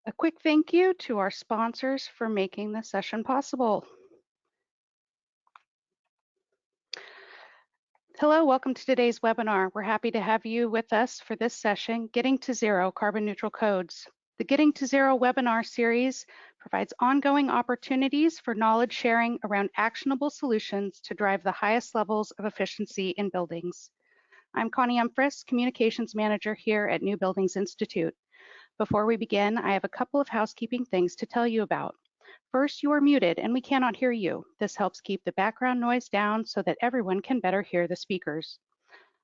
A quick thank you to our sponsors for making this session possible. Hello, welcome to today's webinar. We're happy to have you with us for this session, Getting to Zero Carbon Neutral Codes. The Getting to Zero webinar series provides ongoing opportunities for knowledge sharing around actionable solutions to drive the highest levels of efficiency in buildings. I'm Connie Umfris, Communications Manager here at New Buildings Institute. Before we begin, I have a couple of housekeeping things to tell you about. First, you are muted and we cannot hear you. This helps keep the background noise down so that everyone can better hear the speakers.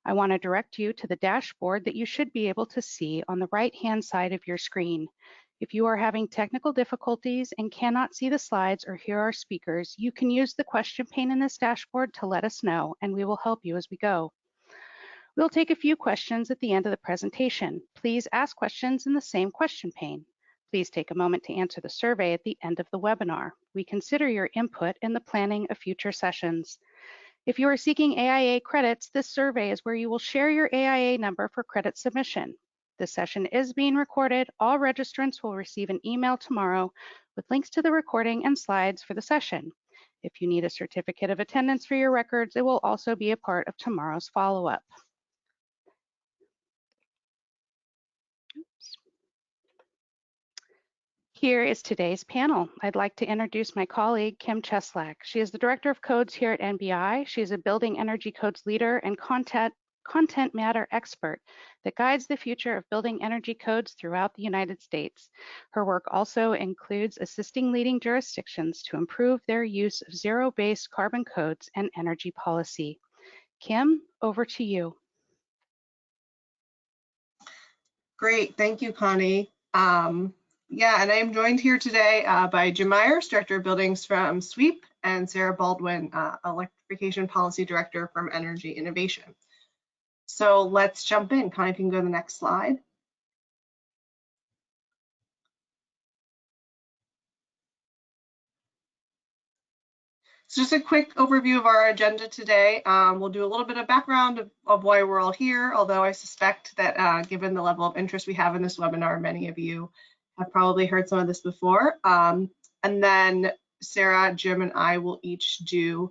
I want to direct you to the dashboard that you should be able to see on the right-hand side of your screen. If you are having technical difficulties and cannot see the slides or hear our speakers, you can use the question pane in this dashboard to let us know, and we will help you as we go. We'll take a few questions at the end of the presentation. Please ask questions in the same question pane. Please take a moment to answer the survey at the end of the webinar. We consider your input in the planning of future sessions. If you are seeking AIA credits, this survey is where you will share your AIA number for credit submission. This session is being recorded. All registrants will receive an email tomorrow with links to the recording and slides for the session. If you need a certificate of attendance for your records, it will also be a part of tomorrow's follow-up. Here is today's panel. I'd like to introduce my colleague, Kim Cheslak. She is the Director of Codes here at NBI. She is a Building Energy Codes leader and content matter expert that guides the future of building energy codes throughout the United States. Her work also includes assisting leading jurisdictions to improve their use of zero-based carbon codes and energy policy. Kim, over to you. Great, thank you, Connie. Yeah, and I am joined here today by Jim Myers, Director of Buildings from SWEEP, and Sarah Baldwin, Electrification Policy Director from Energy Innovation. So let's jump in. Connie, if you can go to the next slide. So just a quick overview of our agenda today. We'll do a little bit of background of why we're all here, although I suspect that given the level of interest we have in this webinar, many of you have probably heard some of this before. And then Sarah, Jim, and I will each do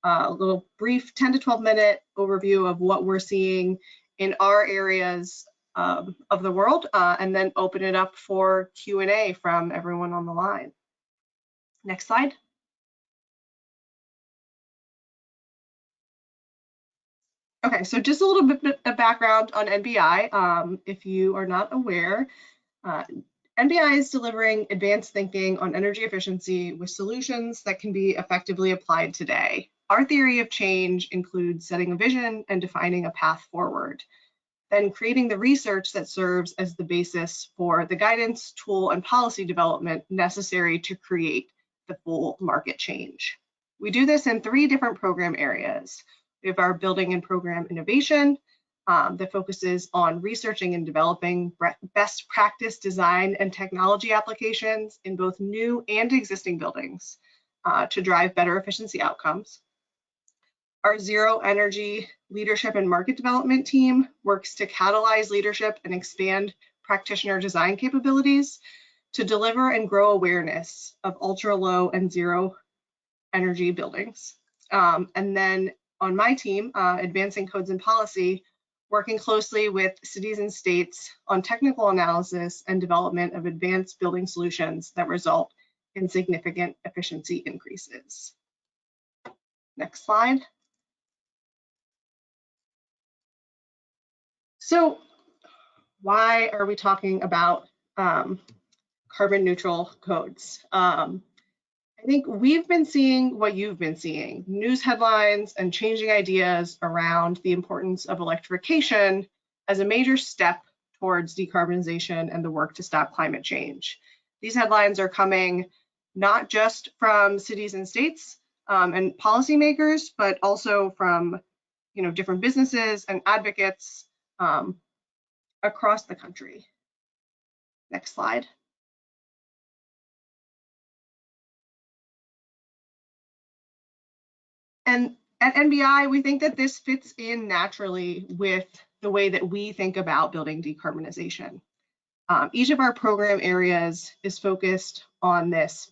a little brief 10 to 12 minute overview of what we're seeing in our areas of the world, and then open it up for Q&A from everyone on the line. Next slide. Okay, so just a little bit of background on NBI. If you are not aware, NBI is delivering advanced thinking on energy efficiency with solutions that can be effectively applied today. Our theory of change includes setting a vision and defining a path forward, then creating the research that serves as the basis for the guidance, tool, and policy development necessary to create the full market change. We do this in 3 different program areas. We have our building and program innovation that focuses on researching and developing best practice design and technology applications in both new and existing buildings to drive better efficiency outcomes. Our Zero Energy Leadership and Market Development team works to catalyze leadership and expand practitioner design capabilities to deliver and grow awareness of ultra low and zero energy buildings. And then on my team, Advancing Codes and Policy, working closely with cities and states on technical analysis and development of advanced building solutions that result in significant efficiency increases. Next slide. So why are we talking about carbon neutral codes? I think we've been seeing what you've been seeing, news headlines and changing ideas around the importance of electrification as a major step towards decarbonization and the work to stop climate change. These headlines are coming not just from cities and states and policymakers, but also from different businesses and advocates across the country. Next slide. And at NBI, we think that this fits in naturally with the way that we think about building decarbonization. Each of our program areas is focused on this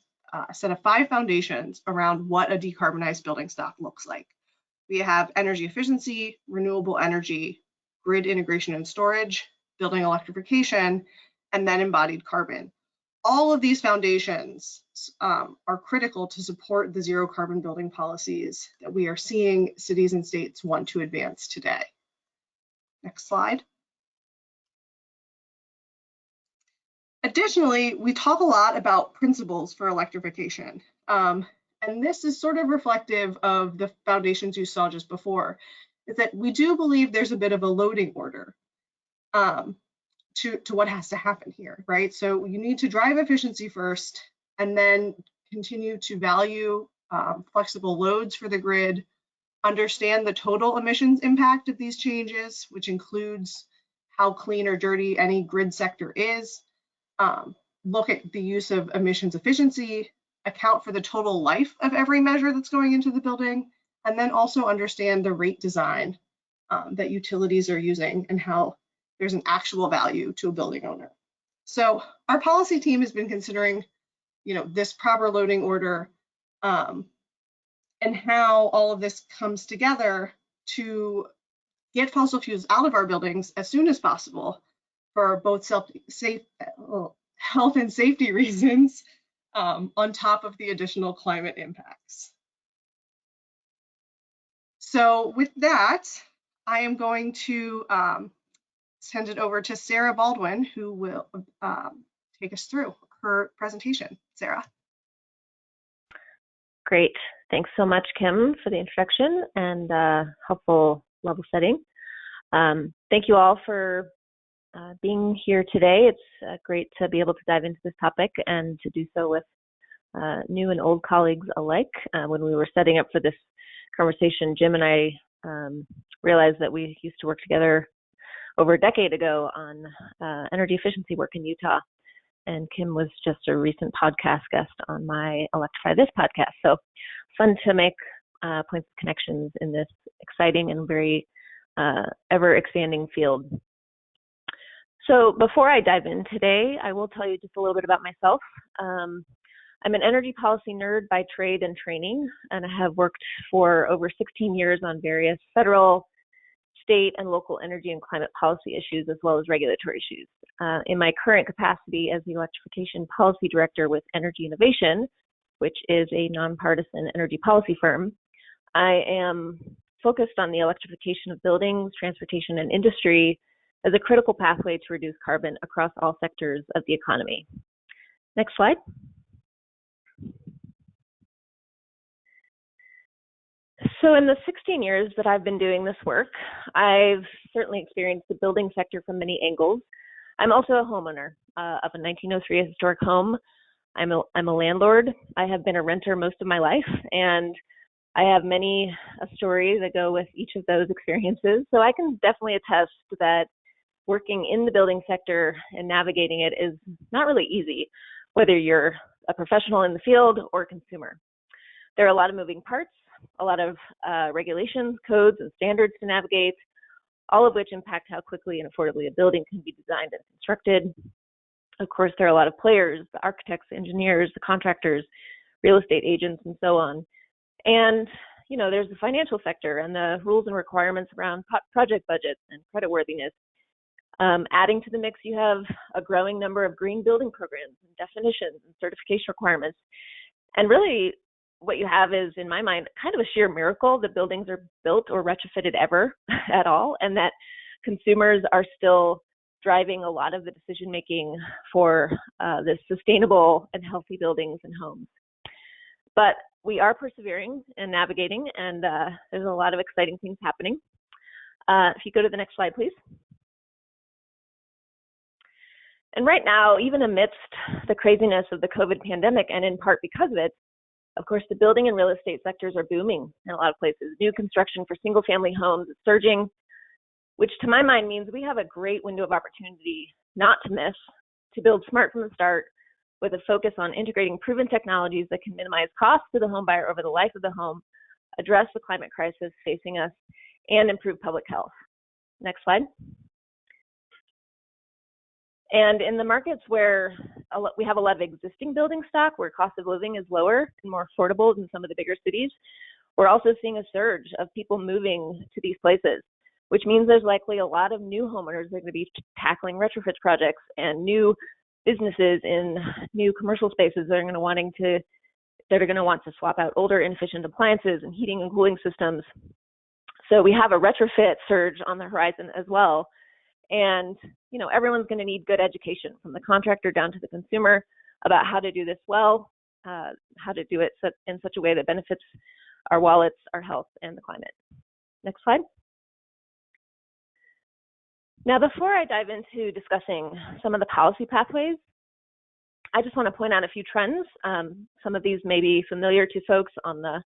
set of 5 foundations around what a decarbonized building stock looks like. We have energy efficiency, renewable energy, grid integration and storage, building electrification, and then embodied carbon. All of these foundations are critical to support the zero carbon building policies that we are seeing cities and states want to advance today. Next slide. Additionally, we talk a lot about principles for electrification. And this is sort of reflective of the foundations you saw just before, is that we do believe there's a bit of a loading order to what has to happen here, right? So you need to drive efficiency first and then continue to value flexible loads for the grid, understand the total emissions impact of these changes, which includes how clean or dirty any grid sector is, look at the use of emissions efficiency, account for the total life of every measure that's going into the building, and then also understand the rate design that utilities are using and how there's an actual value to a building owner. So our policy team has been considering, this proper loading order and how all of this comes together to get fossil fuels out of our buildings as soon as possible for both health and safety reasons, on top of the additional climate impacts. So with that, I am going to send it over to Sarah Baldwin, who will take us through her presentation. Sarah. Great. Thanks so much, Kim, for the introduction and helpful level setting. Thank you all for being here today. It's great to be able to dive into this topic and to do so with new and old colleagues alike. When we were setting up for this conversation, Jim and I realized that we used to work together over a decade ago on energy efficiency work in Utah. And Kim was just a recent podcast guest on my Electrify This podcast. So fun to make points of connections in this exciting and very ever expanding field. So before I dive in today, I will tell you just a little bit about myself. I'm an energy policy nerd by trade and training, and I have worked for over 16 years on various federal, state, and local energy and climate policy issues, as well as regulatory issues. In my current capacity as the Electrification Policy Director with Energy Innovation, which is a nonpartisan energy policy firm, I am focused on the electrification of buildings, transportation, and industry as a critical pathway to reduce carbon across all sectors of the economy. Next slide. So in the 16 years that I've been doing this work, I've certainly experienced the building sector from many angles. I'm also a homeowner of a 1903 historic home. I'm a landlord. I have been a renter most of my life, and I have many stories that go with each of those experiences. So I can definitely attest that working in the building sector and navigating it is not really easy, whether you're a professional in the field or a consumer. There are a lot of moving parts, a lot of regulations, codes, and standards to navigate, all of which impact how quickly and affordably a building can be designed and constructed. Of course, there are a lot of players, the architects, the engineers, the contractors, real estate agents, and so on. And there's the financial sector and the rules and requirements around project budgets and creditworthiness. Adding to the mix, you have a growing number of green building programs and definitions and certification requirements. And really, what you have is, in my mind, kind of a sheer miracle that buildings are built or retrofitted ever at all, and that consumers are still driving a lot of the decision making for the sustainable and healthy buildings and homes. But we are persevering and navigating, and there's a lot of exciting things happening. If you go to the next slide, please. And right now, even amidst the craziness of the COVID pandemic, and in part because of it, of course, the building and real estate sectors are booming in a lot of places. New construction for single-family homes is surging, which to my mind means we have a great window of opportunity not to miss, to build smart from the start with a focus on integrating proven technologies that can minimize costs to the home buyer over the life of the home, address the climate crisis facing us, and improve public health. Next slide. And in the markets where we have a lot of existing building stock, where cost of living is lower and more affordable than some of the bigger cities, we're also seeing a surge of people moving to these places, which means there's likely a lot of new homeowners that are going to be tackling retrofit projects and new businesses in new commercial spaces that are going to want to swap out older inefficient appliances and heating and cooling systems. So we have a retrofit surge on the horizon as well. And, you know, everyone's going to need good education, from the contractor down to the consumer, about how to do this well, how to do it in such a way that benefits our wallets, our health, and the climate. Next slide. Now, before I dive into discussing some of the policy pathways, I just want to point out a few trends. Some of these may be familiar to folks on the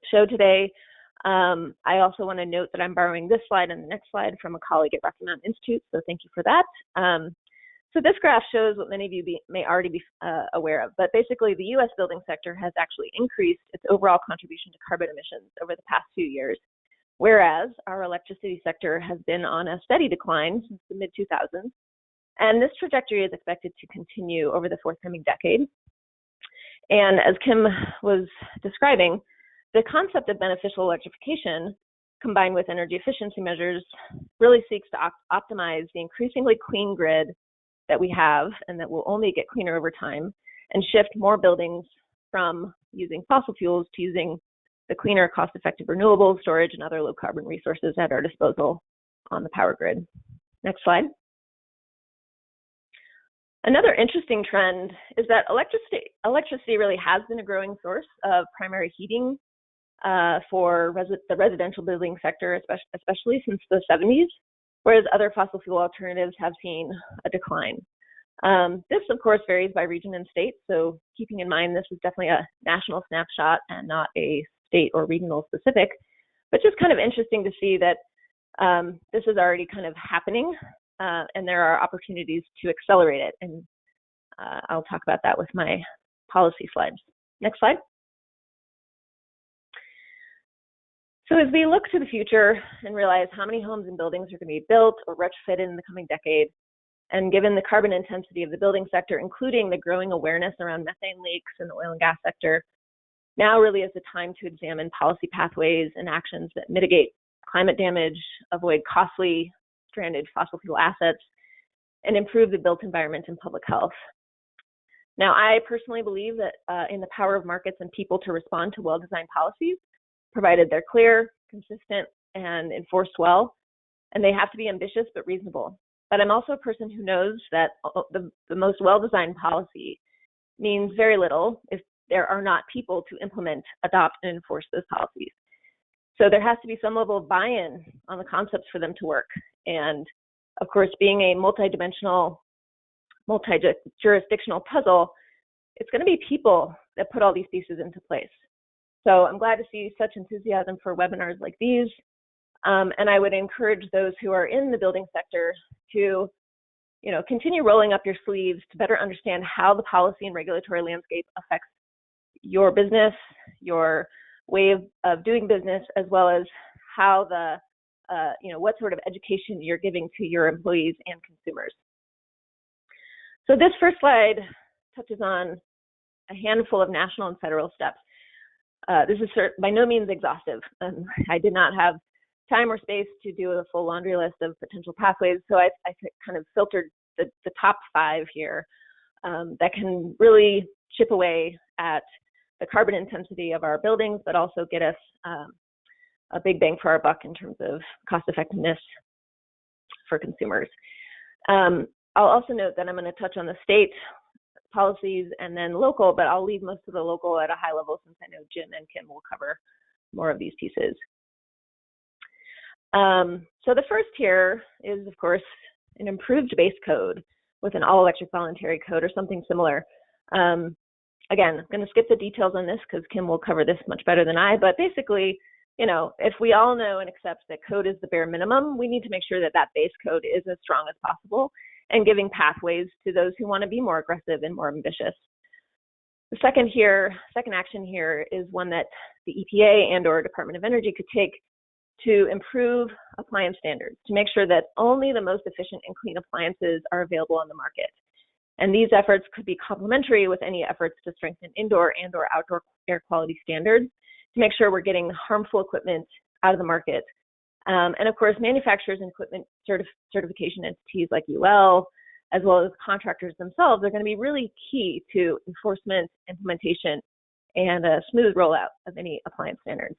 show today. I also want to note that I'm borrowing this slide and the next slide from a colleague at Rocky Mountain Institute, so thank you for that. So this graph shows what many of you may already be aware of, but basically the U.S. building sector has actually increased its overall contribution to carbon emissions over the past few years, whereas our electricity sector has been on a steady decline since the mid-2000s, and this trajectory is expected to continue over the forthcoming decade. And as Kim was describing, the concept of beneficial electrification combined with energy efficiency measures really seeks to optimize the increasingly clean grid that we have, and that will only get cleaner over time, and shift more buildings from using fossil fuels to using the cleaner, cost-effective renewables, storage, and other low-carbon resources at our disposal on the power grid. Next slide. Another interesting trend is that electricity really has been a growing source of primary heating for the residential building sector, especially since the 70s, whereas other fossil fuel alternatives have seen a decline. This, of course, varies by region and state, so keeping in mind this is definitely a national snapshot and not a state or regional specific, but just kind of interesting to see that this is already kind of happening, and there are opportunities to accelerate it, and I'll talk about that with my policy slides. Next slide. So as we look to the future and realize how many homes and buildings are going to be built or retrofitted in the coming decade, and given the carbon intensity of the building sector, including the growing awareness around methane leaks in the oil and gas sector, now really is the time to examine policy pathways and actions that mitigate climate damage, avoid costly, stranded fossil fuel assets, and improve the built environment and public health. Now, I personally believe that in the power of markets and people to respond to well-designed policies, provided they're clear, consistent, and enforced well, and they have to be ambitious but reasonable. But I'm also a person who knows that the most well-designed policy means very little if there are not people to implement, adopt, and enforce those policies. So there has to be some level of buy-in on the concepts for them to work. And of course, being a multi-dimensional, multi-jurisdictional puzzle, it's going to be people that put all these pieces into place. So I'm glad to see such enthusiasm for webinars like these. And I would encourage those who are in the building sector to, continue rolling up your sleeves to better understand how the policy and regulatory landscape affects your business, your way of doing business, as well as how what sort of education you're giving to your employees and consumers. So this first slide touches on a handful of national and federal steps. This is by no means exhaustive. I did not have time or space to do a full laundry list of potential pathways, so I kind of filtered the top 5 here that can really chip away at the carbon intensity of our buildings, but also get us a big bang for our buck in terms of cost effectiveness for consumers. I'll also note that I'm going to touch on the state policies and then local, but I'll leave most of the local at a high level since I know Jim and Kim will cover more of these pieces. So the first here is, of course, an improved base code with an all-electric voluntary code or something similar. Again, I'm going to skip the details on this because Kim will cover this much better than I, but basically, if we all know and accept that code is the bare minimum, we need to make sure that that base code is as strong as possible and giving pathways to those who want to be more aggressive and more ambitious. The second action here is one that the EPA and/or Department of Energy could take to improve appliance standards, to make sure that only the most efficient and clean appliances are available on the market. And these efforts could be complementary with any efforts to strengthen indoor and/or outdoor air quality standards to make sure we're getting harmful equipment out of the market. And of course, manufacturers and equipment certification entities like UL, as well as contractors themselves, are going to be really key to enforcement, implementation, and a smooth rollout of any appliance standards.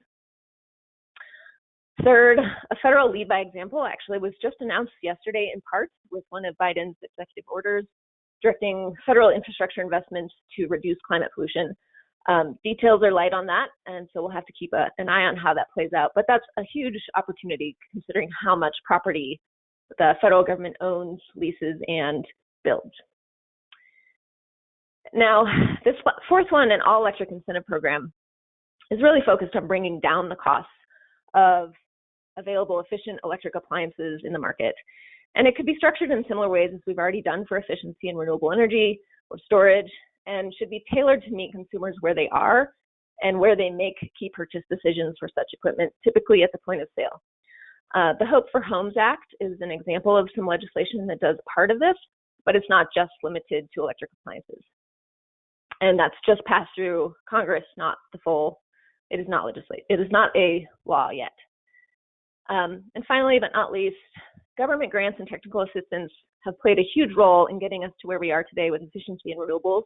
Third, a federal lead by example actually was just announced yesterday in part with one of Biden's executive orders directing federal infrastructure investments to reduce climate pollution. Details are light on that, and so we'll have to keep an eye on how that plays out. But that's a huge opportunity considering how much property the federal government owns, leases, and builds. Now, this fourth one, an all-electric incentive program, is really focused on bringing down the costs of available efficient electric appliances in the market. And it could be structured in similar ways as we've already done for efficiency and renewable energy or storage, and should be tailored to meet consumers where they are and where they make key purchase decisions for such equipment, typically at the point of sale. The Hope for Homes Act is an example of some legislation that does part of this, but it's not just limited to electric appliances. And that's just passed through Congress, not the full, it is not legislated. It is not a law yet. And finally, but not least, government grants and technical assistance have played a huge role in getting us to where we are today with efficiency and renewables,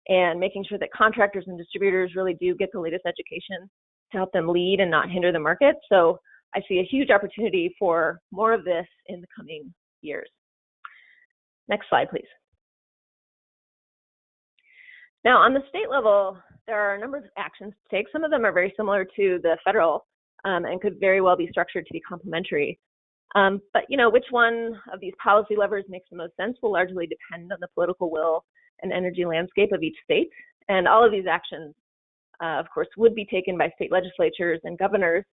and making sure that contractors and distributors really do get the latest education to help them lead and not hinder the market. So I see a huge opportunity for more of this in the coming years. Next slide, please. Now, on the state level, there are a number of actions to take. Some of them are very similar to the federal and could very well be structured to be complementary. But which one of these policy levers makes the most sense will largely depend on the political will and energy landscape of each state. And all of these actions, of course, would be taken by state legislatures and governors,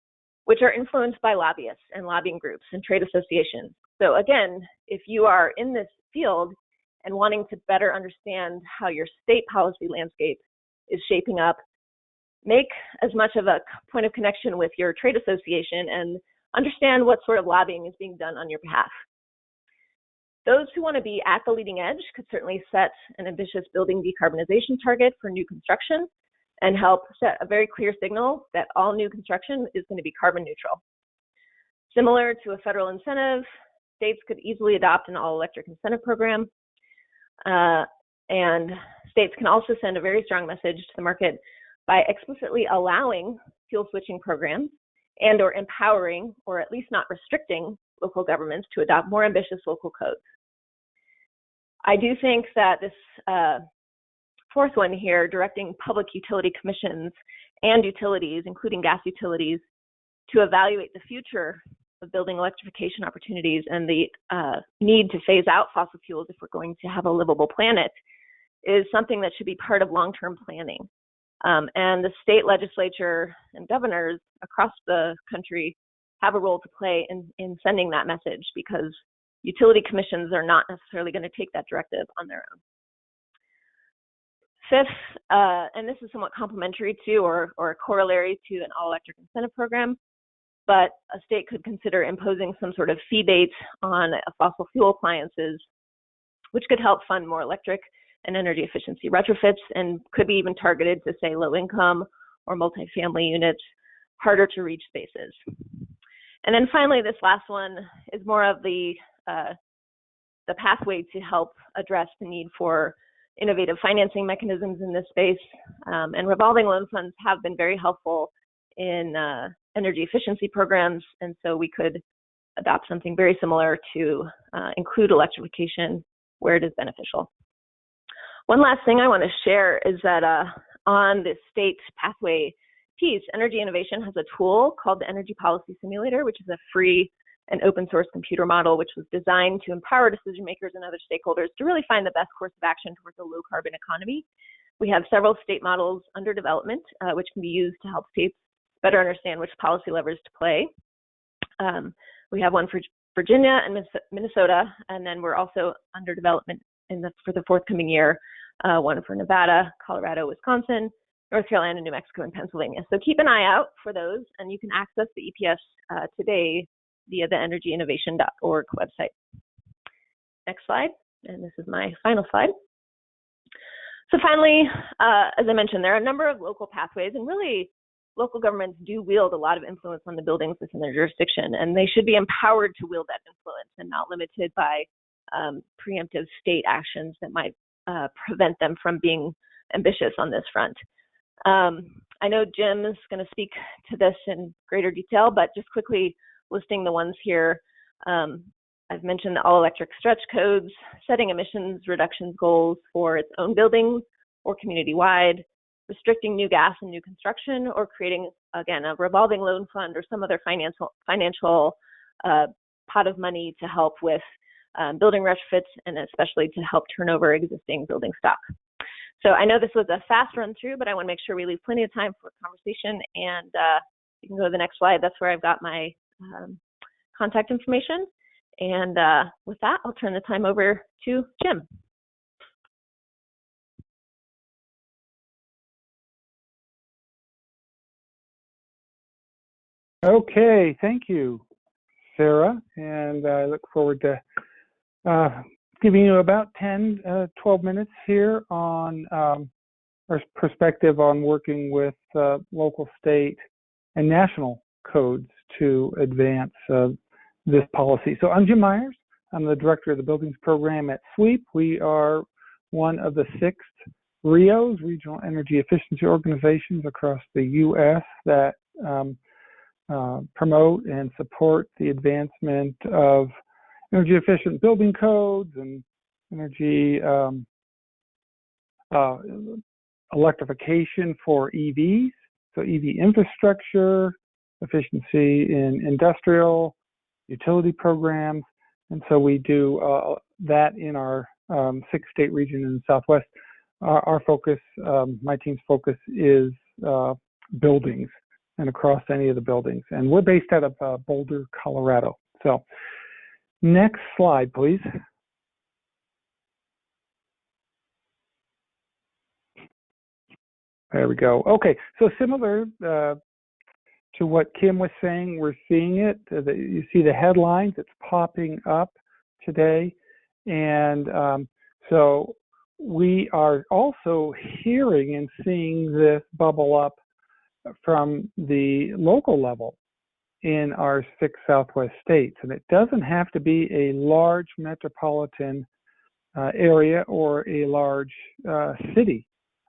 which are influenced by lobbyists and lobbying groups and trade associations. So again, if you are in this field and wanting to better understand how your state policy landscape is shaping up, make as much of a point of connection with your trade association and understand what sort of lobbying is being done on your behalf. Those who want to be at the leading edge could certainly set an ambitious building decarbonization target for new construction and help set a very clear signal that all new construction is going to be carbon neutral. Similar to a federal incentive, states could easily adopt an all-electric incentive program. And states can also send a very strong message to the market by explicitly allowing fuel switching programs and or empowering, or at least not restricting, local governments to adopt more ambitious local codes. I do think that this fourth one here, directing public utility commissions and utilities, including gas utilities, to evaluate the future of building electrification opportunities and the need to phase out fossil fuels if we're going to have a livable planet, is something that should be part of long-term planning. And the state legislature and governors across the country have a role to play in sending that message, because utility commissions are not necessarily going to take that directive on their own. Fifth, and this is somewhat complementary to or a corollary to an all-electric incentive program, but a state could consider imposing some sort of fee base on fossil fuel appliances, which could help fund more electric and energy efficiency retrofits, and could be even targeted to, say, low-income or multifamily units, harder to reach spaces. And then finally, this last one is more of the pathway to help address the need for innovative financing mechanisms in this space. And revolving loan funds have been very helpful in energy efficiency programs, and so we could adopt something very similar to include electrification where it is beneficial. One last thing I want to share is that on the state pathway piece, Energy Innovation has a tool called the Energy Policy Simulator, which is a free and open source computer model, which was designed to empower decision makers and other stakeholders to really find the best course of action towards a low carbon economy. We have several state models under development, which can be used to help states better understand which policy levers to play. We have one for Virginia and Minnesota, and then we're also under development for the forthcoming year, one for Nevada, Colorado, Wisconsin, North Carolina, New Mexico, and Pennsylvania. So keep an eye out for those, and you can access the EPS today via the energyinnovation.org website. Next slide, and this is my final slide. So finally, as I mentioned, there are a number of local pathways, and really local governments do wield a lot of influence on the buildings within their jurisdiction, and they should be empowered to wield that influence and not limited by preemptive state actions that might prevent them from being ambitious on this front. I know Jim is going to speak to this in greater detail, but just quickly listing the ones here. I've mentioned the all-electric stretch codes, setting emissions reductions goals for its own buildings or community-wide, restricting new gas and new construction, or creating, again, a revolving loan fund or some other financial pot of money to help with building retrofits and especially to help turn over existing building stock. So I know this was a fast run through, but I want to make sure we leave plenty of time for conversation. And you can go to the next slide. That's where I've got my contact information. And with that, I'll turn the time over to Jim. Okay, thank you, Sarah. And I look forward to giving you about 10, 12 minutes here on our perspective on working with local, state, and national codes to advance this policy. So I'm Jim Myers. I'm the director of the Buildings Program at SWEEP. We are one of the 6 REOs, Regional Energy Efficiency Organizations across the U.S. that promote and support the advancement of energy efficient building codes and energy electrification for EVs, so EV infrastructure, efficiency in industrial, utility programs, and so we do that in our 6-state region in the Southwest. Our focus, my team's focus, is buildings and across any of the buildings, and we're based out of Boulder, Colorado. So next slide, please. There we go. Okay, so similar to what Kim was saying, we're seeing it. You see the headlines, it's popping up today. And so we are also hearing and seeing this bubble up from the local level in our 6 Southwest states. And it doesn't have to be a large metropolitan area or a large city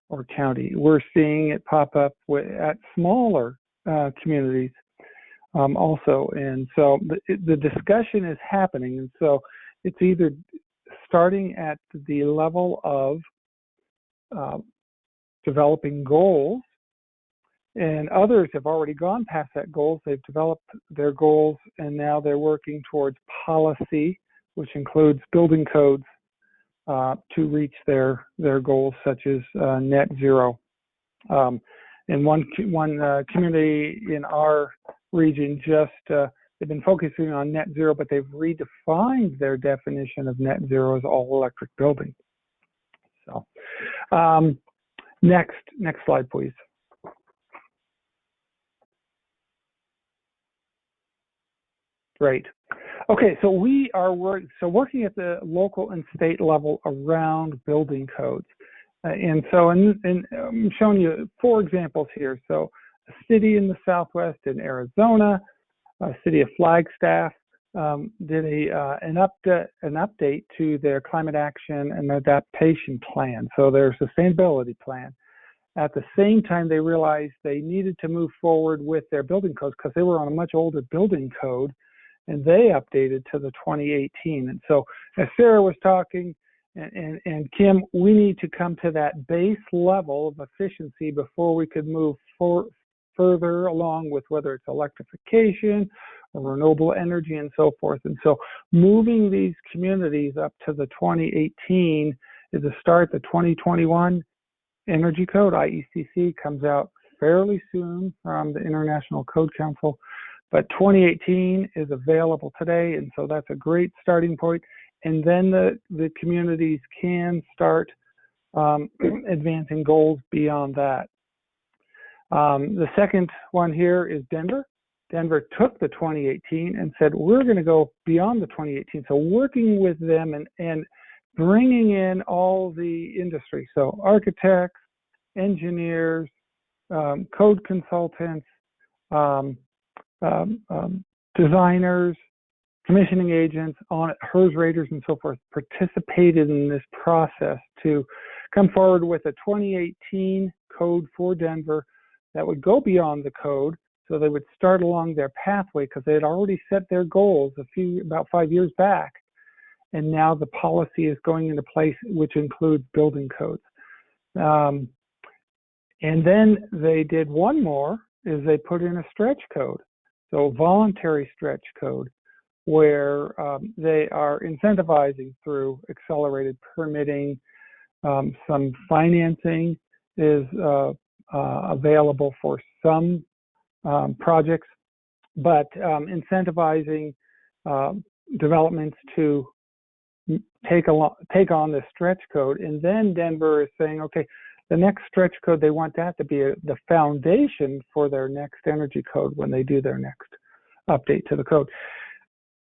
or county. We're seeing it pop up at smaller communities also. And so the discussion is happening. And so it's either starting at the level of developing goals, and others have already gone past that goals. They've developed their goals, and now they're working towards policy, which includes building codes to reach their goals, such as net zero. And one community in our region just they've been focusing on net zero, but they've redefined their definition of net zero as all electric building. So next slide, please. Great. Okay, so we are working at the local and state level around building codes. And so I'm showing you 4 examples here. So a city in the Southwest in Arizona, a city of Flagstaff, did an update to their climate action and adaptation plan, so their sustainability plan. At the same time, they realized they needed to move forward with their building codes because they were on a much older building code, and they updated to the 2018. And so as Sarah was talking, and Kim, we need to come to that base level of efficiency before we could move further along with whether it's electrification or renewable energy and so forth. And so moving these communities up to the 2018 is a start. The 2021 Energy Code, IECC, comes out fairly soon from the International Code Council, but 2018 is available today, and so that's a great starting point. And then the communities can start advancing goals beyond that. The second one here is Denver. Denver took the 2018 and said, we're going to go beyond the 2018. So working with them and bringing in all the industry. So architects, engineers, code consultants, designers, commissioning agents, HERS raters, and so forth participated in this process to come forward with a 2018 code for Denver that would go beyond the code. So they would start along their pathway because they had already set their goals about 5 years back. And now the policy is going into place, which includes building codes. And then they did one more, is they put in a stretch code. So voluntary stretch code, where they are incentivizing through accelerated permitting. Some financing is available for some projects, but incentivizing developments to take on the stretch code. And then Denver is saying, okay, the next stretch code, they want that to be the foundation for their next energy code when they do their next update to the code.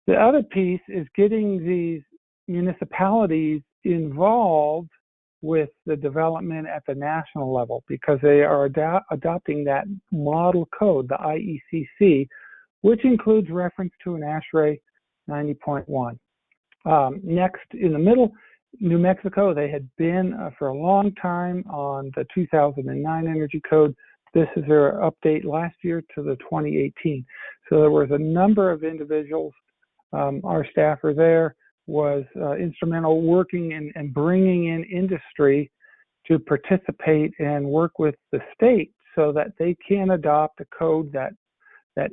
The other piece is getting these municipalities involved with the development at the national level, because they are adopting that model code, the IECC, which includes reference to an ASHRAE 90.1. Next, in the middle, New Mexico, they had been for a long time on the 2009 Energy Code. This is their update last year to the 2018. So there was a number of individuals. Our staffer there was instrumental working and bringing in industry to participate and work with the state so that they can adopt a code that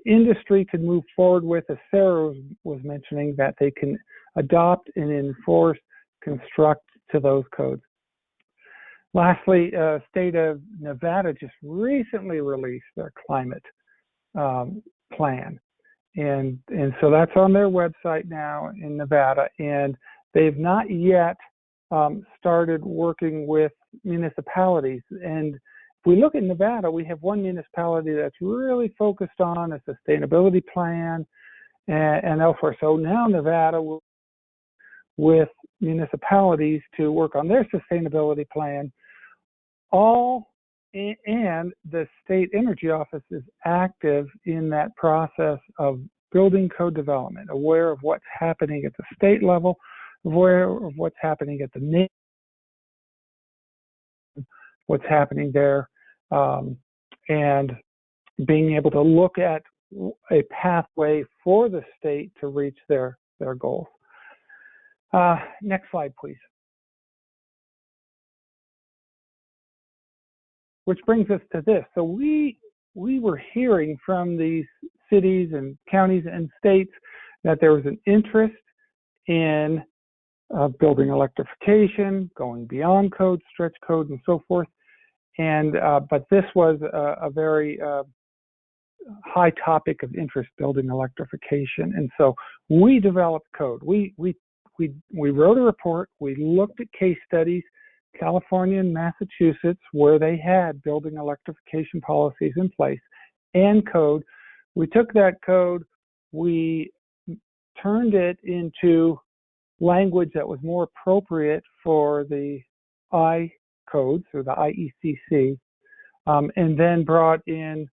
industry can move forward with, as Sarah was mentioning, that they can adopt and enforce, construct to those codes. Lastly, state of Nevada just recently released their climate plan. And so that's on their website now in Nevada, and they've not yet started working with municipalities. And if we look at Nevada, we have one municipality that's really focused on a sustainability plan and elsewhere. So now Nevada will, with municipalities to work on their sustainability plan, and the state energy office is active in that process of building code development, aware of what's happening at the state level, aware of what's happening at the nation, what's happening there, and being able to look at a pathway for the state to reach their goals. Next slide, please. Which brings us to this. So we were hearing from these cities and counties and states that there was an interest in building electrification, going beyond code, stretch code, and so forth. And but this was a very high topic of interest, building electrification. And so we developed code. We wrote a report. We looked at case studies, California and Massachusetts, where they had building electrification policies in place and code. We took that code, we turned it into language that was more appropriate for the I codes, or the IECC, and then brought in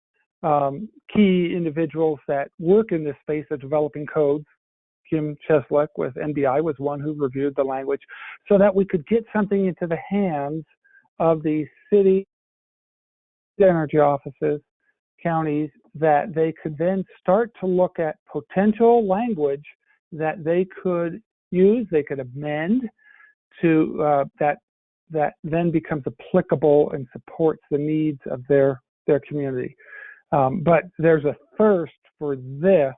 key individuals that work in this space of developing codes. Kim Cheslek with NBI was one who reviewed the language, so that we could get something into the hands of the city energy offices, counties, that they could then start to look at potential language that they could use, they could amend to that then becomes applicable and supports the needs of their community. But there's a thirst for this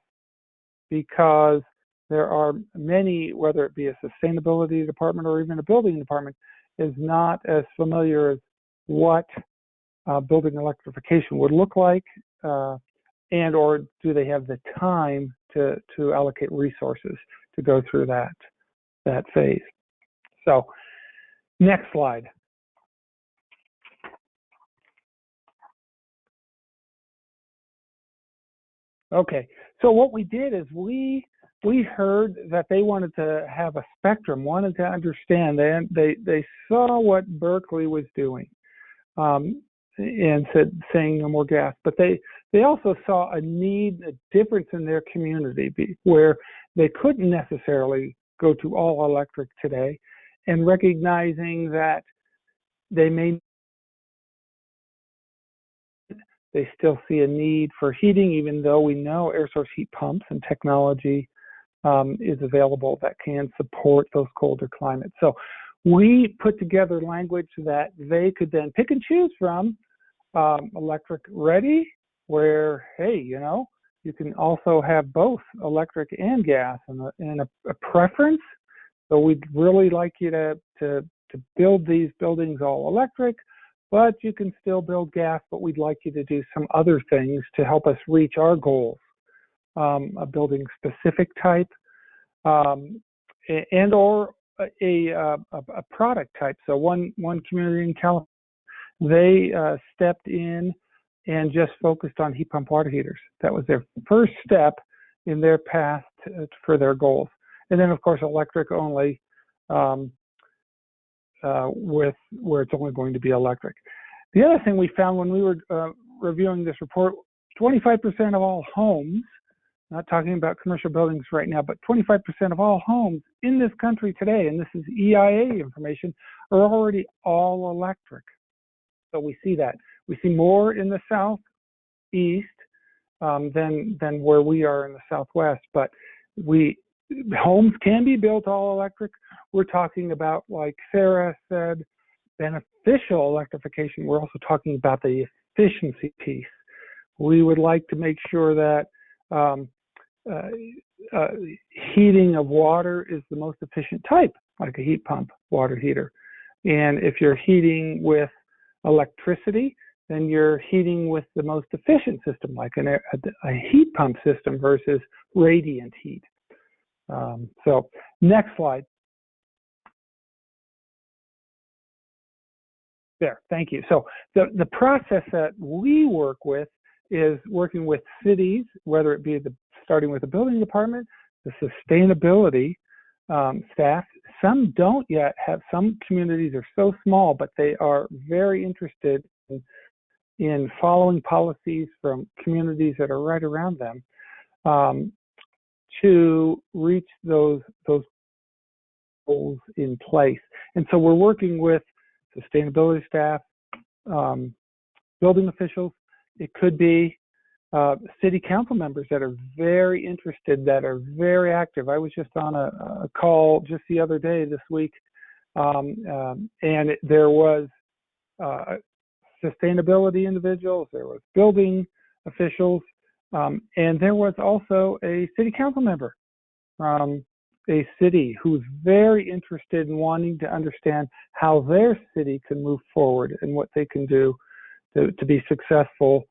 because there are many, whether it be a sustainability department or even a building department, is not as familiar as what building electrification would look like, and or do they have the time to allocate resources to go through that phase. So next slide. Okay, so what we did is we heard that they wanted to have a spectrum, wanted to understand, and they saw what Berkeley was doing, and saying no more gas, but they also saw a need, a difference in their community where they couldn't necessarily go to all electric today, and recognizing that they still see a need for heating, even though we know air source heat pumps and technology is available that can support those colder climates. So we put together language that they could then pick and choose from. Electric ready, where, hey, you can also have both electric and gas, and a preference. So we'd really like you to build these buildings all electric, but you can still build gas, but we'd like you to do some other things to help us reach our goals, a building specific type, and or a product type. So one community in California, they stepped in and just focused on heat pump water heaters. That was their first step in their path for their goals. And then, of course, electric only, with where it's only going to be electric. The other thing we found when we were reviewing this report, 25% of all homes, not talking about commercial buildings right now, but 25% of all homes in this country today, and this is EIA information, are already all electric. So we see that. We see more in the southeast than where we are in the southwest, but homes can be built all electric. We're talking about, like Sarah said, beneficial electrification. We're also talking about the efficiency piece. We would like to make sure that heating of water is the most efficient type, like a heat pump water heater. And if you're heating with electricity, then you're heating with the most efficient system, like a heat pump system versus radiant heat. So next slide. There, thank you. So the process that we work with is working with cities, whether it be starting with the building department, the sustainability staff. Some don't yet have, some communities are so small, but they are very interested in following policies from communities that are right around them to reach those goals in place. And so we're working with sustainability staff, building officials. It could be city council members that are very interested, that are very active. I was just on a call just the other day this week, and there was sustainability individuals, there was building officials, and there was also a city council member from a city who's very interested in wanting to understand how their city can move forward and what they can do to be successful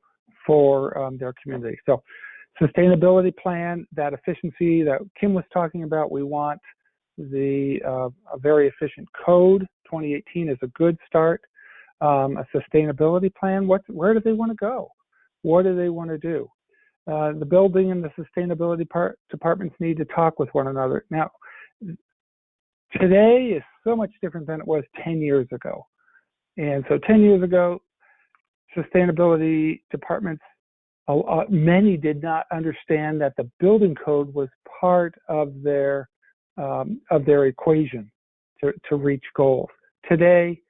for their community. So sustainability plan, that efficiency that Kim was talking about, we want a very efficient code. 2018 is a good start. A sustainability plan, where do they want to go? What do they want to do? The building and the sustainability departments need to talk with one another. Now, today is so much different than it was 10 years ago. And so 10 years ago, sustainability departments, many did not understand that the building code was part of their equation to reach goals. Today,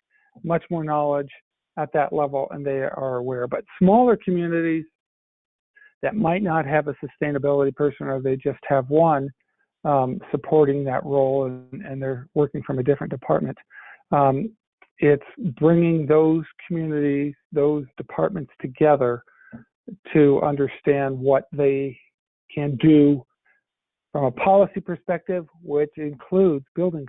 much more knowledge at that level, and they are aware. But smaller communities that might not have a sustainability person, or they just have one supporting that role, and they're working from a different department. It's bringing those communities, those departments together to understand what they can do from a policy perspective, which includes building.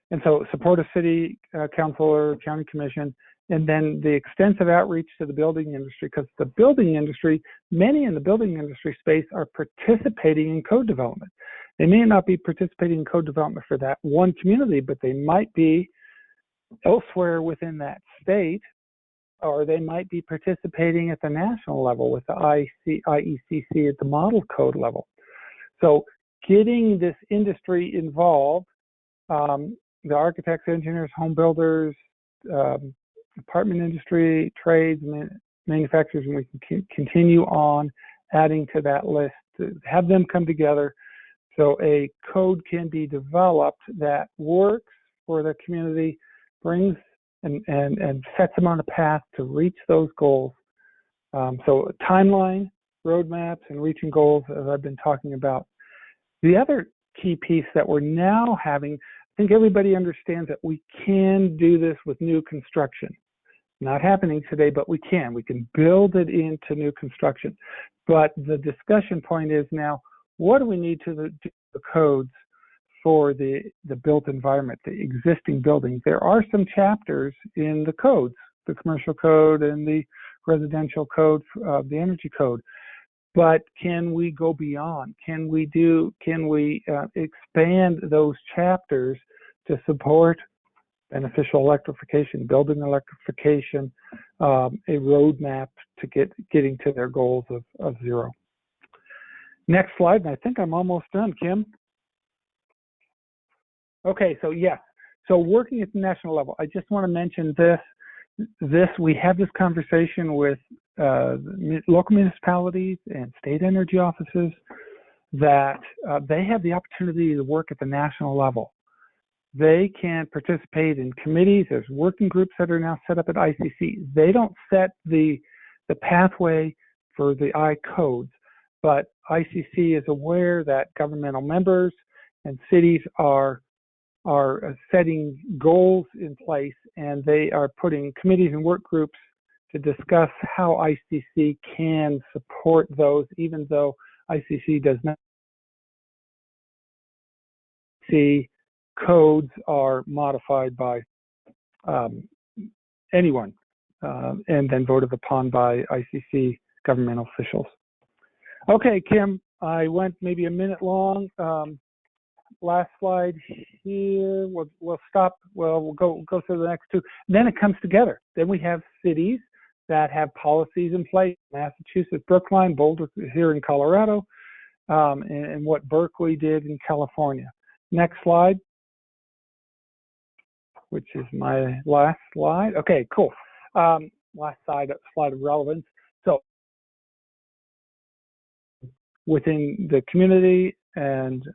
And so support a city councilor, county commission, and then the extensive outreach to the building industry, because the building industry, many in the building industry space are participating in code development. They may not be participating in code development for that one community, but they might be elsewhere within that state or they might be participating at the national level with the IECC at the model code level. So getting this industry involved, the architects, engineers, home builders, apartment industry, trades, manufacturers, and we can continue on adding to that list to have them come together so a code can be developed that works for the community, brings and sets them on a path to reach those goals. So a timeline, roadmaps, and reaching goals, as I've been talking about. The other key piece that we're now having, I think everybody understands that we can do this with new construction. Not happening today, but we can. We can build it into new construction. But the discussion point is now, what do we need to do the codes for the built environment, the existing buildings? There are some chapters in the codes, the commercial code and the residential code, the energy code. But can we go beyond? Can we expand those chapters to support beneficial electrification, building electrification, a roadmap to getting to their goals of zero? Next slide, and I think I'm almost done, Kim. Okay, so yes, so working at the national level, I just want to mention we have this conversation with local municipalities and state energy offices that they have the opportunity to work at the national level. They can participate in committees. There's working groups that are now set up at ICC. They don't set the pathway for the I codes, but ICC is aware that governmental members and cities are setting goals in place, and they are putting committees and work groups to discuss how ICC can support those, even though ICC does not see codes are modified by anyone and then voted upon by ICC governmental officials. Okay, Kim, I went maybe a minute long. Last slide here. We'll stop. Well, we'll go through the next two. Then it comes together. Then we have cities that have policies in place. Massachusetts, Brookline, Boulder here in Colorado, and what Berkeley did in California. Next slide, which is my last slide. Okay, cool. Last slide of relevance. So within the community and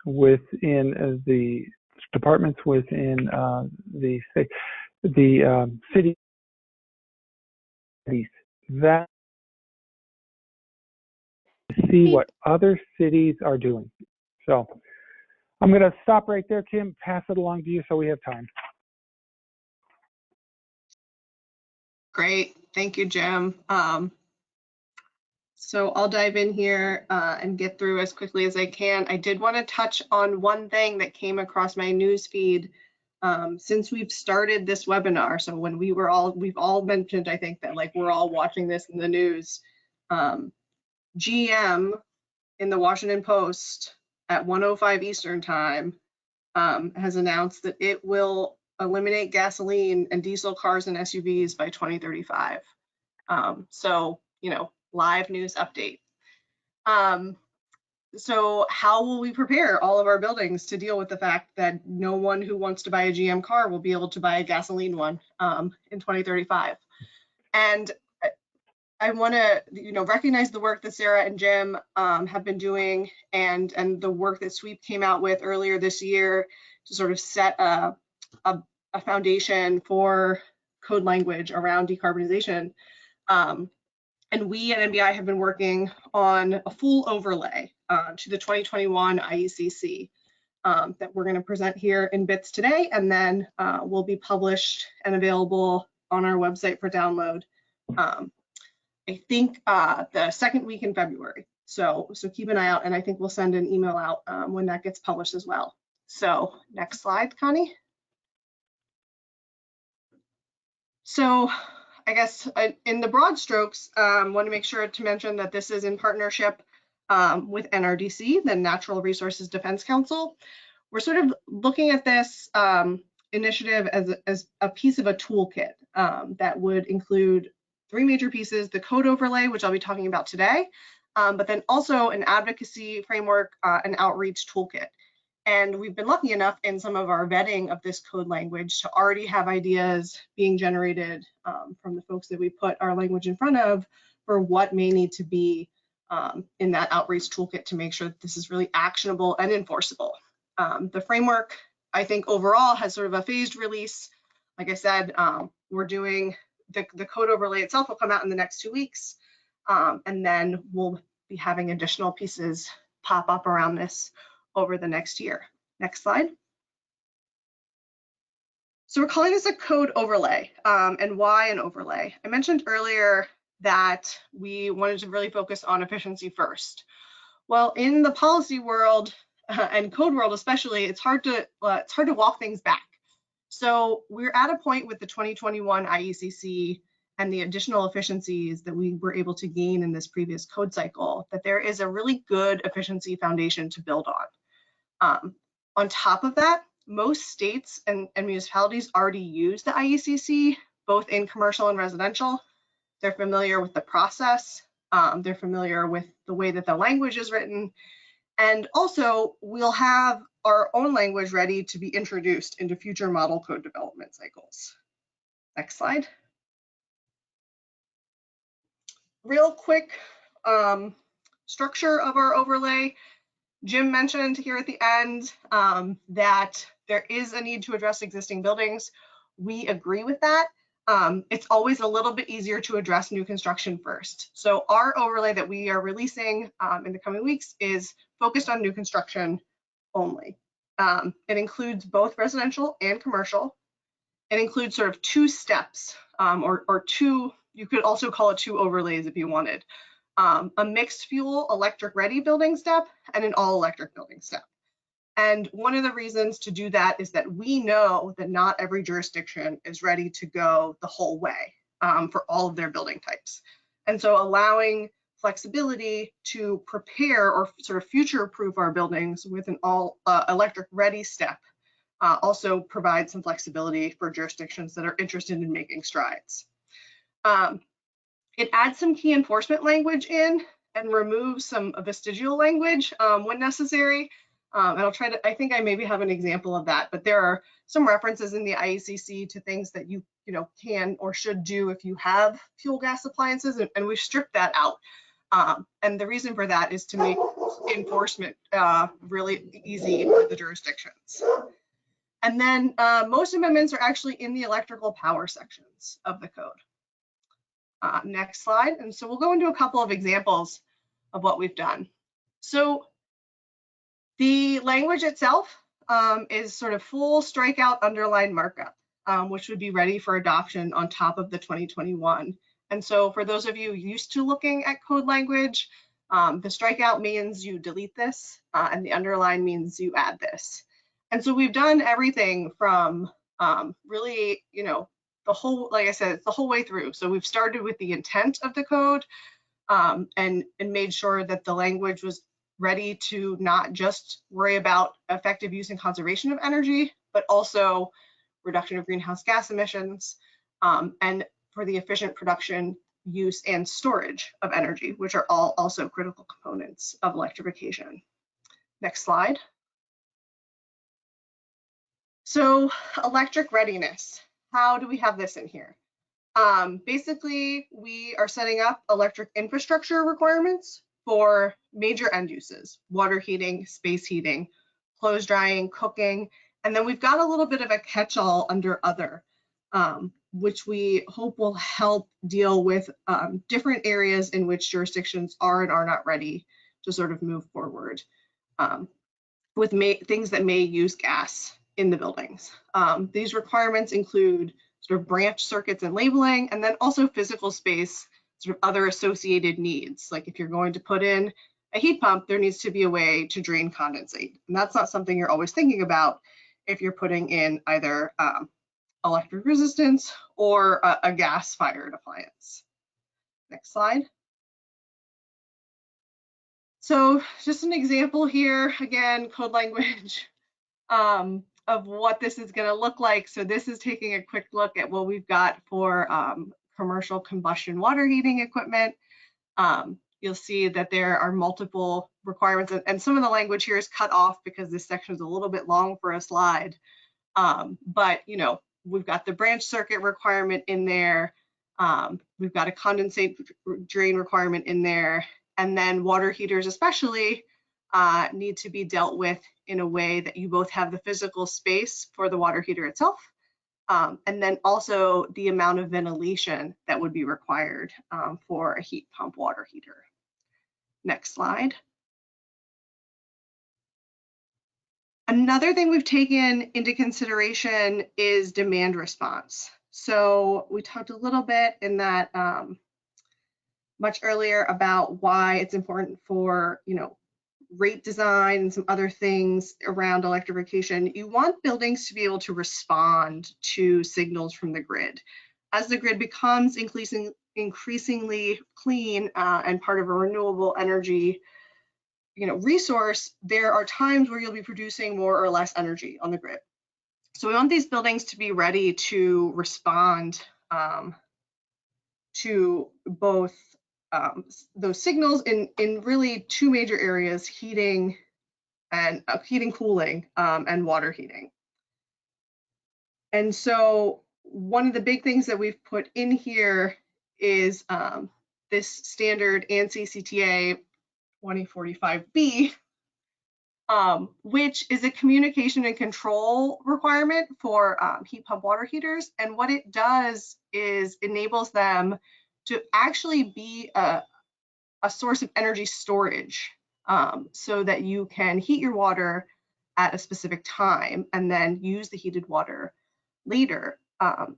within the departments within the state, the cities, that see what other cities are doing. So I'm going to stop right there, Kim, pass it along to you so we have time. Great, thank you, Jim. So I'll dive in here and get through as quickly as I can. I did want to touch on one thing that came across my news feed since we've started this webinar. So when we've all mentioned, I think, that like we're all watching this in the news. GM in the Washington Post at 1:05 Eastern time has announced that it will eliminate gasoline and diesel cars and SUVs by 2035. So, you know, live news update. So how will we prepare all of our buildings to deal with the fact that no one who wants to buy a GM car will be able to buy a gasoline one in 2035? And I want to, you know, recognize the work that Sarah and Jim have been doing, and the work that SWEEP came out with earlier this year to sort of set a foundation for code language around decarbonization. And we at NBI have been working on a full overlay to the 2021 IECC that we're going to present here in bits today, and then will be published and available on our website for download. I think the second week in February. So keep an eye out, and I think we'll send an email out when that gets published as well. So next slide, Connie. So I guess in the broad strokes, want to make sure to mention that this is in partnership with NRDC, the Natural Resources Defense Council. We're sort of looking at this initiative as a piece of a toolkit that would include 3 major pieces: the code overlay, which I'll be talking about today, but then also an advocacy framework, an outreach toolkit. And we've been lucky enough in some of our vetting of this code language to already have ideas being generated from the folks that we put our language in front of for what may need to be in that outreach toolkit to make sure that this is really actionable and enforceable. The framework, I think overall, has sort of a phased release. Like I said, we're doing the code overlay itself will come out in the next 2 weeks, and then we'll be having additional pieces pop up around this over the next year. Next slide. So we're calling this a code overlay, and why an overlay? I mentioned earlier that we wanted to really focus on efficiency first. Well, in the policy world and code world especially, it's hard to walk things back. So we're at a point with the 2021 IECC and the additional efficiencies that we were able to gain in this previous code cycle, that there is a really good efficiency foundation to build on. On top of that, most states and municipalities already use the IECC, both in commercial and residential. They're familiar with the process. They're familiar with the way that the language is written. And also, we'll have our own language ready to be introduced into future model code development cycles. Next slide. Real quick structure of our overlay. Jim mentioned here at the end that there is a need to address existing buildings. We agree with that. It's always a little bit easier to address new construction first. So our overlay that we are releasing in the coming weeks is focused on new construction only. It includes both residential and commercial. It includes sort of 2 steps, or 2, you could also call it 2 overlays if you wanted. A mixed fuel electric ready building step and an all electric building step. And one of the reasons to do that is that we know that not every jurisdiction is ready to go the whole way for all of their building types. And so allowing flexibility to prepare or sort of future-proof our buildings with an all electric ready step also provides some flexibility for jurisdictions that are interested in making strides. It adds some key enforcement language in and removes some vestigial language when necessary. And I'll try to, I think I maybe have an example of that, but there are some references in the IECC to things that you can or should do if you have fuel gas appliances, and we've stripped that out. And the reason for that is to make enforcement really easy for the jurisdictions. And then most amendments are actually in the electrical power sections of the code. Next slide. And so we'll go into a couple of examples of what we've done. So the language itself is sort of full strikeout underline markup, which would be ready for adoption on top of the 2021. And so for those of you used to looking at code language, the strikeout means you delete this, and the underline means you add this. And so we've done everything from really, the whole, like I said, it's the whole way through. So we've started with the intent of the code and made sure that the language was ready to not just worry about effective use and conservation of energy, but also reduction of greenhouse gas emissions, and for the efficient production, use, and storage of energy, which are all also critical components of electrification. Next slide. So electric readiness. How do we have this in here? Basically, we are setting up electric infrastructure requirements for major end uses: water heating, space heating, clothes drying, cooking, and then we've got a little bit of a catch-all under other, which we hope will help deal with different areas in which jurisdictions are and are not ready to sort of move forward with things that may use gas in the buildings. These requirements include sort of branch circuits and labeling, and then also physical space, sort of other associated needs. Like if you're going to put in a heat pump, there needs to be a way to drain condensate. And that's not something you're always thinking about if you're putting in either electric resistance or a gas-fired appliance. Next slide. So just an example here, again, code language. of what this is going to look like. So this is taking a quick look at what we've got for commercial combustion water heating equipment. You'll see that there are multiple requirements, and some of the language here is cut off because this section is a little bit long for a slide. But you know, we've got the branch circuit requirement in there. We've got a condensate drain requirement in there, and then water heaters especially need to be dealt with in a way that you both have the physical space for the water heater itself, and then also the amount of ventilation that would be required for a heat pump water heater. Next slide. Another thing we've taken into consideration is demand response. So we talked a little bit in that much earlier about why it's important for, you know, rate design and some other things around electrification. You want buildings to be able to respond to signals from the grid. As the grid becomes increasingly clean and part of a renewable energy, you know, resource, there are times where you'll be producing more or less energy on the grid. So we want these buildings to be ready to respond to both those signals in really two major areas: heating and cooling, and water heating. And so one of the big things that we've put in here is this standard ANSI CTA 2045B, which is a communication and control requirement for heat pump water heaters. And what it does is enables them to actually be a source of energy storage, so that you can heat your water at a specific time and then use the heated water later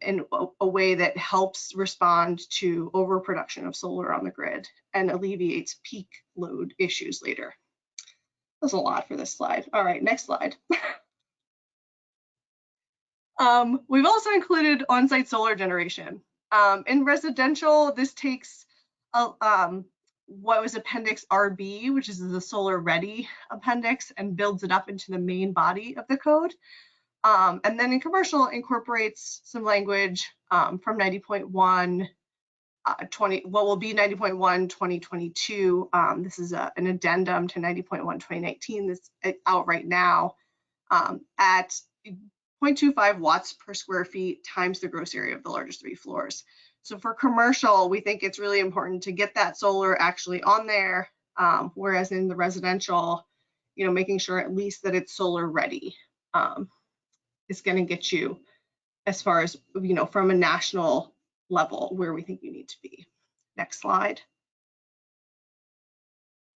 in a way that helps respond to overproduction of solar on the grid and alleviates peak load issues later. That's a lot for this slide. All right, next slide. We've also included on-site solar generation. In residential, this takes what was Appendix RB, which is the solar ready appendix, and builds it up into the main body of the code. And then in commercial, incorporates some language from 90.1, what will be 90.1 2022. This is an addendum to 90.1 2019 that's out right now at 0.25 watts per square feet times the gross area of the largest 3 floors. So for commercial, we think it's really important to get that solar actually on there, whereas in the residential, you know, making sure at least that it's solar ready is going to get you as far as, you know, from a national level where we think you need to be. Next slide.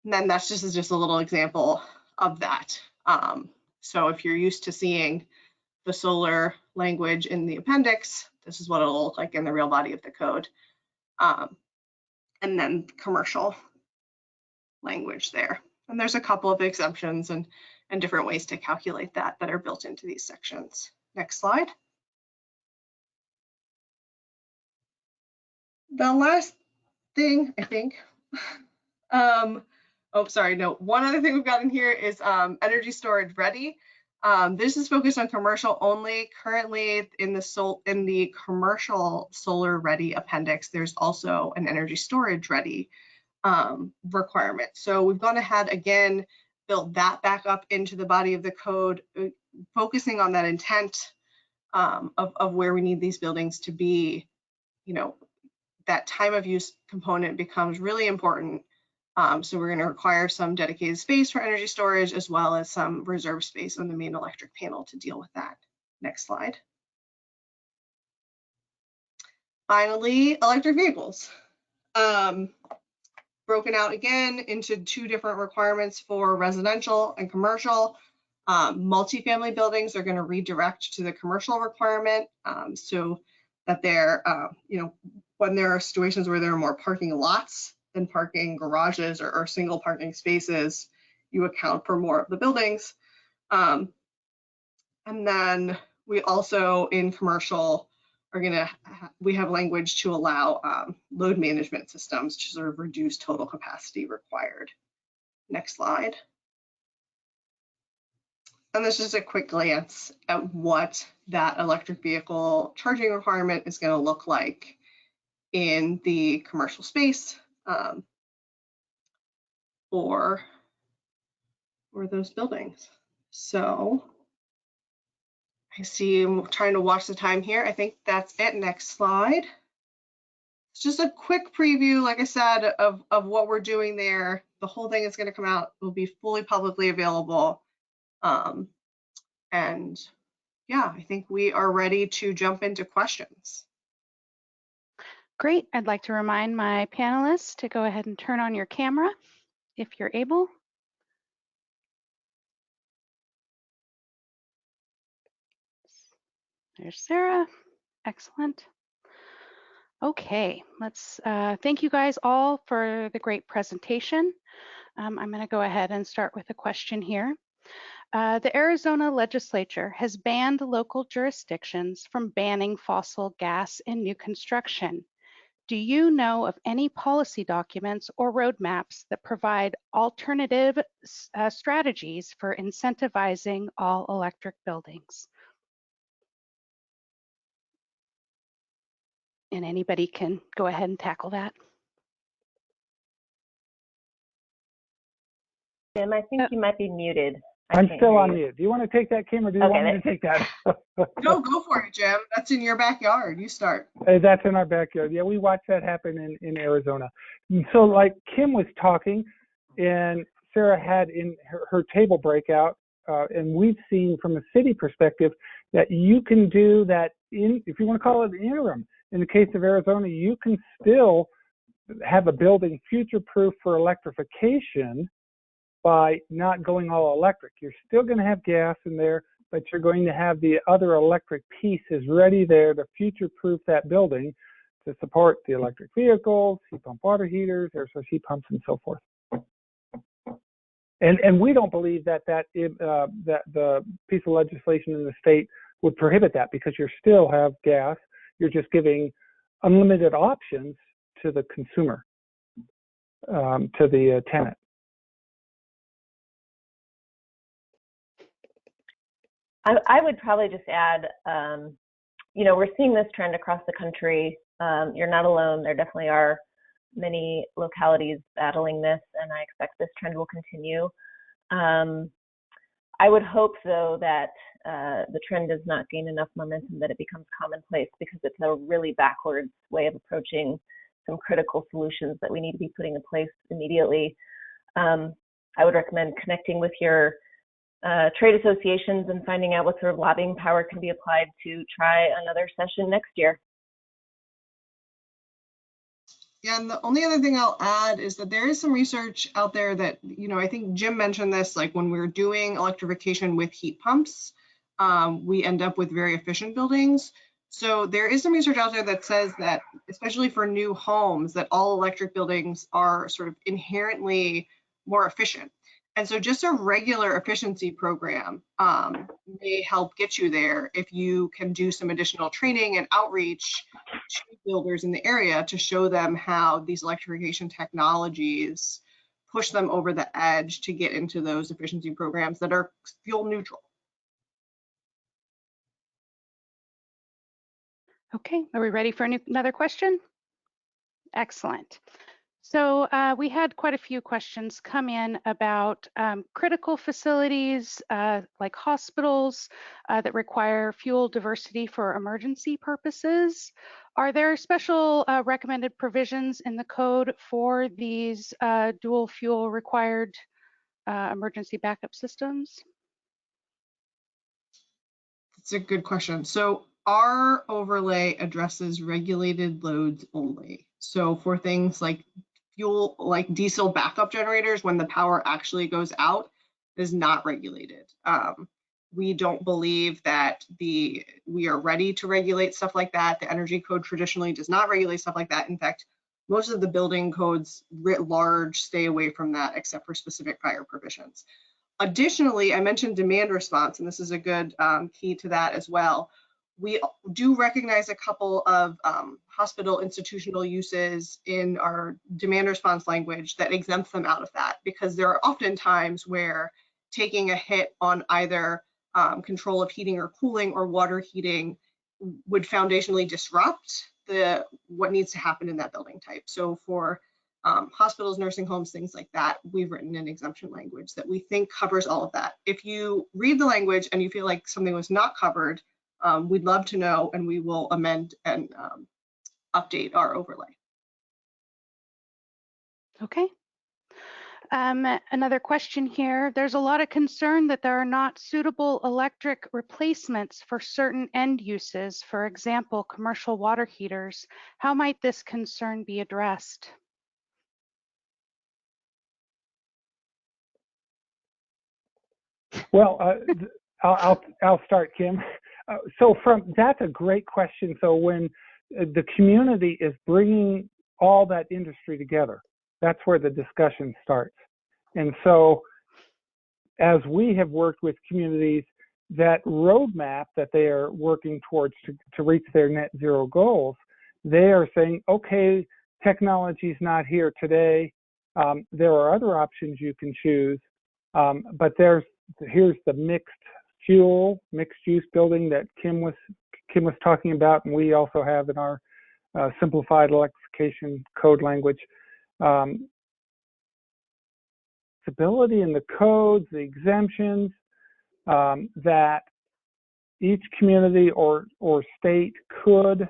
And then that's just a little example of that. So if you're used to seeing the solar language in the appendix, this is what it'll look like in the real body of the code. And then commercial language there. And there's a couple of exemptions and different ways to calculate that are built into these sections. Next slide. The last thing, I think, oh, sorry, no, one other thing we've got in here is energy storage ready. This is focused on commercial only. Currently in the commercial solar ready appendix, there's also an energy storage ready requirement. So we've gone ahead again, built that back up into the body of the code, focusing on that intent of where we need these buildings to be. You know, that time of use component becomes really important. So we're going to require some dedicated space for energy storage, as well as some reserve space on the main electric panel to deal with that. Next slide. Finally, electric vehicles. Broken out again into 2 different requirements for residential and commercial. Multifamily buildings are going to redirect to the commercial requirement, so that they're, you know, when there are situations where there are more parking lots than parking garages or single parking spaces, you account for more of the buildings. And then we also, in commercial, we have language to allow load management systems to sort of reduce total capacity required. Next slide. And this is a quick glance at what that electric vehicle charging requirement is going to look like in the commercial space or those buildings. So I see I'm trying to watch the time here. I think that's it. Next slide. It's just a quick preview, like I said, of what we're doing there. The whole thing is going to come out, will be fully publicly available. And yeah, I think we are ready to jump into questions. Great. I'd like to remind my panelists to go ahead and turn on your camera if you're able. There's Sarah. Excellent. Okay, let's thank you guys all for the great presentation. I'm going to go ahead and start with a question here. The Arizona legislature has banned local jurisdictions from banning fossil gas in new construction. Do you know of any policy documents or roadmaps that provide alternative strategies for incentivizing all electric buildings? And anybody can go ahead and tackle that. Jim, I think you might be muted. I'm still on mute. Do you want to take that, Kim, or do you want me to take that? No, go for it, Jim. That's in your backyard. You start. That's in our backyard. Yeah, we watched that happen in Arizona. And so like Kim was talking, and Sarah had in her table breakout, and we've seen from a city perspective that you can do that if you want to call it an interim. In the case of Arizona, you can still have a building future-proof for electrification by not going all electric. You're still going to have gas in there, but you're going to have the other electric pieces ready there to future-proof that building to support the electric vehicles, heat pump water heaters, air source heat pumps, and so forth. And we don't believe that the piece of legislation in the state would prohibit that, because you still have gas. You're just giving unlimited options to the consumer, to the tenant. I would probably just add, we're seeing this trend across the country. You're not alone. There definitely are many localities battling this, and I expect this trend will continue. I would hope, though, that the trend does not gain enough momentum that it becomes commonplace, because it's a really backwards way of approaching some critical solutions that we need to be putting in place immediately. I would recommend connecting with your trade associations and finding out what sort of lobbying power can be applied to try another session next year. Yeah, and the only other thing I'll add is that there is some research out there that, I think Jim mentioned this, like when we're doing electrification with heat pumps, we end up with very efficient buildings. So there is some research out there that says that, especially for new homes, that all electric buildings are sort of inherently more efficient. And so just a regular efficiency program may help get you there if you can do some additional training and outreach to builders in the area to show them how these electrification technologies push them over the edge to get into those efficiency programs that are fuel neutral. Okay, are we ready for another question? Excellent. So we had quite a few questions come in about critical facilities like hospitals that require fuel diversity for emergency purposes. Are there special recommended provisions in the code for these dual fuel required emergency backup systems? That's a good question. So our overlay addresses regulated loads only. So for things like fuel, like diesel backup generators, when the power actually goes out, is not regulated. We don't believe that we are ready to regulate stuff like that. The energy code traditionally does not regulate stuff like that. In fact, most of the building codes writ large stay away from that, except for specific fire provisions. Additionally, I mentioned demand response, and this is a good key to that as well. We do recognize a couple of hospital institutional uses in our demand response language that exempts them out of that, because there are often times where taking a hit on either control of heating or cooling or water heating would foundationally disrupt what needs to happen in that building type. So for hospitals, nursing homes, things like that, we've written an exemption language that we think covers all of that. If you read the language and you feel like something was not covered, we'd love to know, and we will amend and update our overlay. Okay. Another question here. There's a lot of concern that there are not suitable electric replacements for certain end uses, for example, commercial water heaters. How might this concern be addressed? Well, I'll start, Kim. That's a great question. So when the community is bringing all that industry together, that's where the discussion starts. And so as we have worked with communities, that roadmap that they are working towards to reach their net zero goals, they are saying, okay, technology is not here today. There are other options you can choose, but here's the mixed use building that Kim was talking about, and we also have in our simplified electrification code language. Stability in the codes, the exemptions, that each community or state could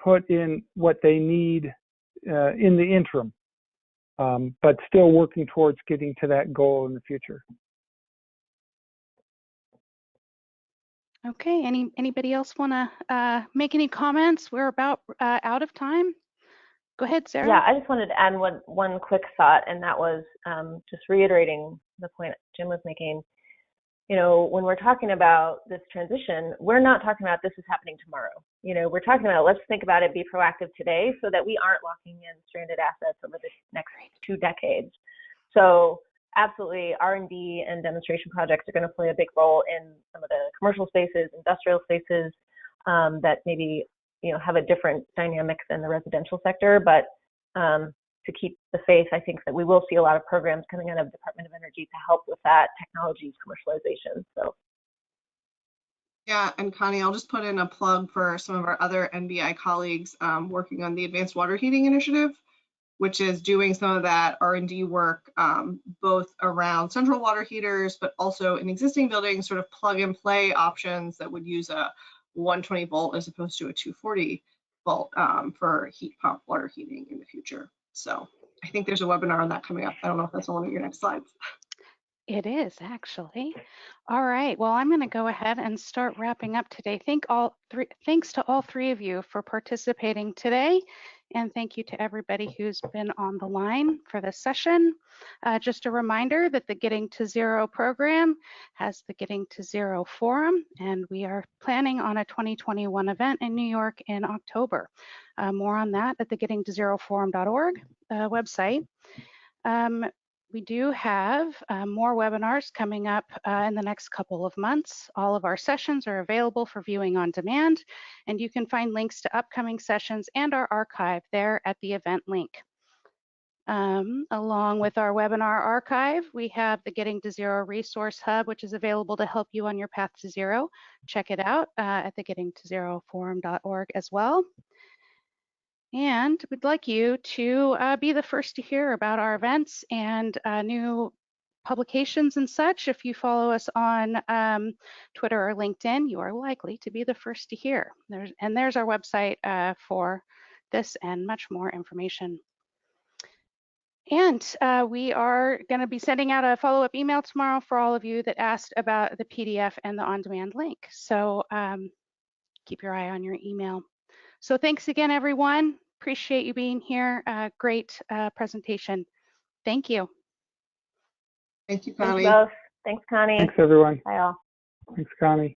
put in what they need in the interim, but still working towards getting to that goal in the future. Okay, anybody else want to make any comments? We're about out of time. Go ahead, Sarah. Yeah, I just wanted to add one quick thought, and that was just reiterating the point Jim was making. You know, when we're talking about this transition, we're not talking about this is happening tomorrow. You know, we're talking about let's think about it, be proactive today so that we aren't locking in stranded assets over the next 2 decades. So absolutely, R&D and demonstration projects are going to play a big role in some of the commercial spaces, industrial spaces that maybe, you know, have a different dynamic than the residential sector. But to keep the faith, I think that we will see a lot of programs coming out of the Department of Energy to help with that technology's commercialization. So. Yeah, and Connie, I'll just put in a plug for some of our other NBI colleagues working on the Advanced Water Heating Initiative, which is doing some of that R&D work, both around central water heaters, but also in existing buildings, sort of plug and play options that would use a 120 volt as opposed to a 240 volt for heat pump water heating in the future. So I think there's a webinar on that coming up. I don't know if that's on one of your next slides. It is actually. All right. Well, I'm going to go ahead and start wrapping up today. Thanks to all three of you for participating today. And thank you to everybody who's been on the line for this session. Just a reminder that the Getting to Zero program has the Getting to Zero Forum, and we are planning on a 2021 event in New York in October. More on that at the gettingtozeroforum.org website. We do have more webinars coming up in the next couple of months. All of our sessions are available for viewing on demand, and you can find links to upcoming sessions and our archive there at the event link. Along with our webinar archive, we have the Getting to Zero Resource Hub, which is available to help you on your path to zero. Check it out at the gettingtozeroforum.org as well. And we'd like you to be the first to hear about our events and new publications and such. If you follow us on Twitter or LinkedIn, you are likely to be the first to hear. There's our website for this and much more information. And we are going to be sending out a follow-up email tomorrow for all of you that asked about the PDF and the on-demand link. So keep your eye on your email. So thanks again, everyone. Appreciate you being here. Great presentation. Thank you. Thank you, Connie. Thanks, both. Thanks, Connie. Thanks, everyone. Bye, all. Thanks, Connie.